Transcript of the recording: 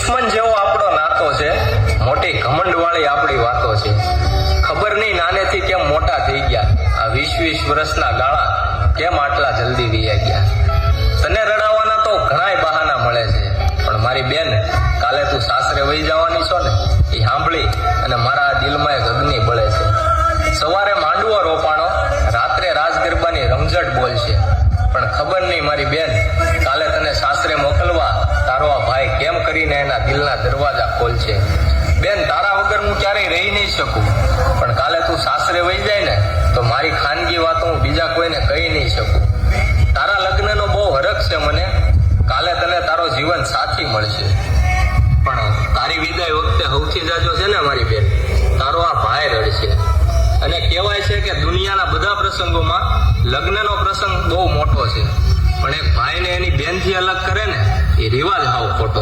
દુશ્મન જેવો આપણો નાતો છે, મોટી ઘમંડ વાળી આપણી વાતો છે. ખબર નહીં નાનેથી કેમ મોટા થઈ ગયા, આ 20-20 વર્ષના ગાળા કેમ આટલા જલ્દી વીયા ગયા. તને રડાવવાના તો ઘણાય બહાના મળે છે, પણ મારી બેન કાલે તું સાસરે વહી જવાની છો ને, એ સાંભળી અને મારા આ દિલમાં એક અગ્નિ બળે છે. સવારે માંડવો રોપાણો, રાત્રે રાસ ગરબાની રમઝટ બોલશે, પણ ખબર નહીં મારી બેન કાલે તને સાસરે મોકલવા તારો આ ભાઈ કેમ કરીને એના દિલના દરવાજા ખોલશે. બેન, તારા વગર હું ક્યારેય રહી નહીં શકું, પણ કાલે તું સાસરે વહી જાય ને તો મારી ખાનગી વાતો હું બીજા કોઈને કહી નહીં શકું. તારા લગ્નનો બહુ હરખ છે મને, કાલે તને તારો જીવન સાથી મળશે, પણ તારી વિદાય વખતે સૌથી જાજો છે ને મારી બેન, તારો આ ભાઈ રડશે. અને કહેવાય છે કે દુનિયાના બધા પ્રસંગોમાં લગ્નનો પ્રસંગ બહુ મોટો છે, પણ એક ભાઈને એની બેનથી અલગ કરે ને એ રિવાજ હાવ ખોટો.